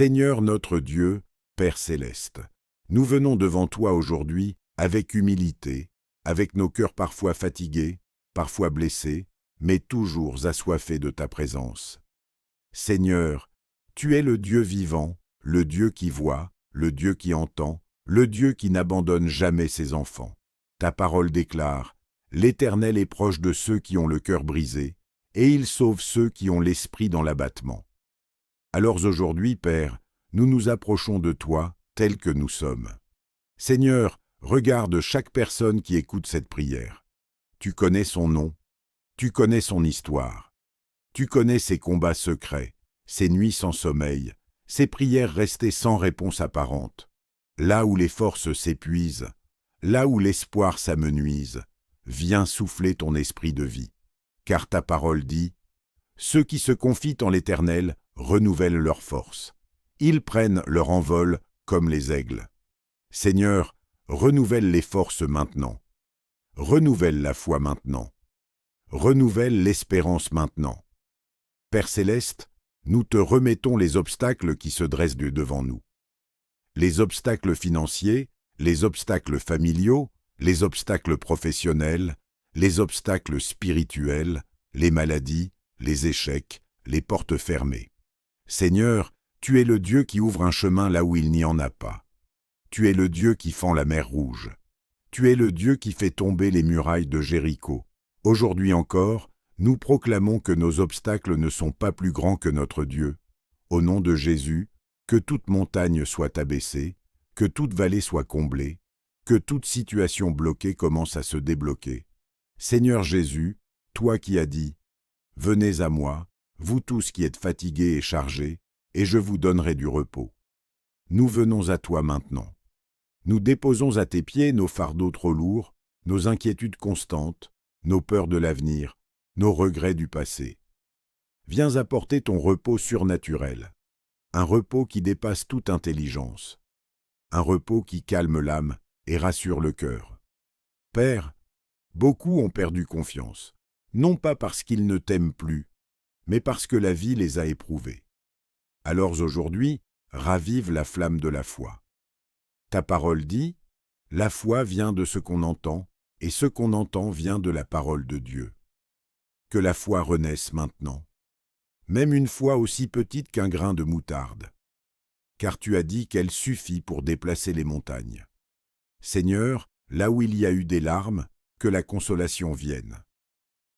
Seigneur notre Dieu, Père céleste, nous venons devant toi aujourd'hui avec humilité, avec nos cœurs parfois fatigués, parfois blessés, mais toujours assoiffés de ta présence. Seigneur, tu es le Dieu vivant, le Dieu qui voit, le Dieu qui entend, le Dieu qui n'abandonne jamais ses enfants. Ta parole déclare, « L'Éternel est proche de ceux qui ont le cœur brisé, et il sauve ceux qui ont l'esprit dans l'abattement. » Alors aujourd'hui, Père, nous nous approchons de toi tels que nous sommes. Seigneur, regarde chaque personne qui écoute cette prière. Tu connais son nom, tu connais son histoire, tu connais ses combats secrets, ses nuits sans sommeil, ses prières restées sans réponse apparente. Là où les forces s'épuisent, là où l'espoir s'amenuise, viens souffler ton esprit de vie. Car ta parole dit, « Ceux qui se confient en l'Éternel renouvellent leurs forces. Ils prennent leur envol comme les aigles. » Seigneur, renouvelle les forces maintenant. Renouvelle la foi maintenant. Renouvelle l'espérance maintenant. Père céleste, nous te remettons les obstacles qui se dressent devant nous. Les obstacles financiers, les obstacles familiaux, les obstacles professionnels, les obstacles spirituels, les maladies, les échecs, les portes fermées. Seigneur, tu es le Dieu qui ouvre un chemin là où il n'y en a pas. Tu es le Dieu qui fend la mer Rouge. Tu es le Dieu qui fait tomber les murailles de Jéricho. Aujourd'hui encore, nous proclamons que nos obstacles ne sont pas plus grands que notre Dieu. Au nom de Jésus, que toute montagne soit abaissée, que toute vallée soit comblée, que toute situation bloquée commence à se débloquer. Seigneur Jésus, toi qui as dit, « Venez à moi, vous tous qui êtes fatigués et chargés, et je vous donnerai du repos. » Nous venons à toi maintenant. Nous déposons à tes pieds nos fardeaux trop lourds, nos inquiétudes constantes, nos peurs de l'avenir, nos regrets du passé. Viens apporter ton repos surnaturel, un repos qui dépasse toute intelligence, un repos qui calme l'âme et rassure le cœur. Père, beaucoup ont perdu confiance, non pas parce qu'ils ne t'aiment plus, mais parce que la vie les a éprouvés. Alors aujourd'hui, ravive la flamme de la foi. Ta parole dit, « La foi vient de ce qu'on entend, et ce qu'on entend vient de la parole de Dieu. » Que la foi renaisse maintenant, même une foi aussi petite qu'un grain de moutarde, car tu as dit qu'elle suffit pour déplacer les montagnes. Seigneur, là où il y a eu des larmes, que la consolation vienne.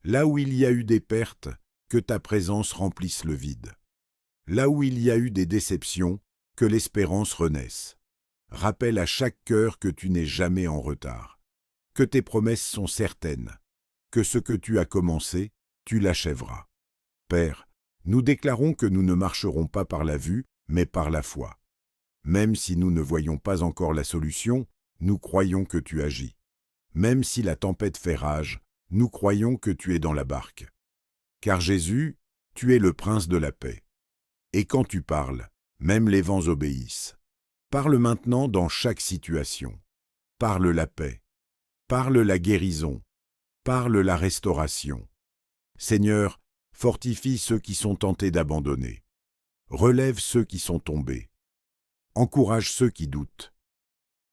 Là où il y a eu des pertes, que ta présence remplisse le vide. Là où il y a eu des déceptions, que l'espérance renaisse. Rappelle à chaque cœur que tu n'es jamais en retard, que tes promesses sont certaines, que ce que tu as commencé, tu l'achèveras. Père, nous déclarons que nous ne marcherons pas par la vue, mais par la foi. Même si nous ne voyons pas encore la solution, nous croyons que tu agis. Même si la tempête fait rage, nous croyons que tu es dans la barque. Car Jésus, tu es le prince de la paix. Et quand tu parles, même les vents obéissent. Parle maintenant dans chaque situation. Parle la paix. Parle la guérison. Parle la restauration. Seigneur, fortifie ceux qui sont tentés d'abandonner. Relève ceux qui sont tombés. Encourage ceux qui doutent.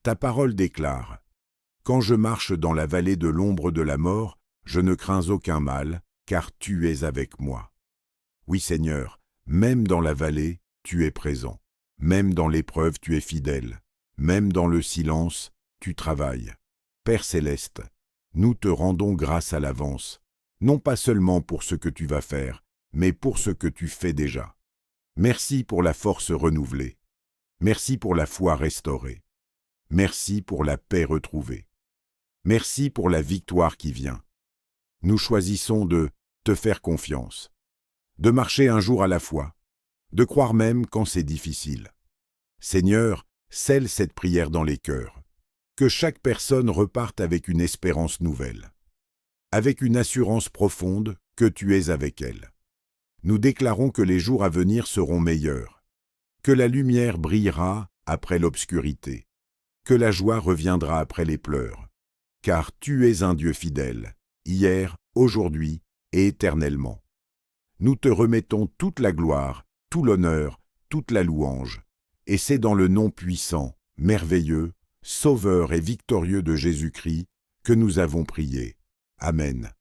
Ta parole déclare, « Quand je marche dans la vallée de l'ombre de la mort, je ne crains aucun mal, car tu es avec moi. » Oui, Seigneur, même dans la vallée, tu es présent. Même dans l'épreuve, tu es fidèle. Même dans le silence, tu travailles. Père céleste, nous te rendons grâce à l'avance, non pas seulement pour ce que tu vas faire, mais pour ce que tu fais déjà. Merci pour la force renouvelée. Merci pour la foi restaurée. Merci pour la paix retrouvée. Merci pour la victoire qui vient. Nous choisissons de te faire confiance, de marcher un jour à la fois, de croire même quand c'est difficile. Seigneur, scelle cette prière dans les cœurs, que chaque personne reparte avec une espérance nouvelle, avec une assurance profonde que tu es avec elle. Nous déclarons que les jours à venir seront meilleurs, que la lumière brillera après l'obscurité, que la joie reviendra après les pleurs, car tu es un Dieu fidèle, hier, aujourd'hui et éternellement. Nous te remettons toute la gloire, tout l'honneur, toute la louange. Et c'est dans le nom puissant, merveilleux, sauveur et victorieux de Jésus-Christ que nous avons prié. Amen.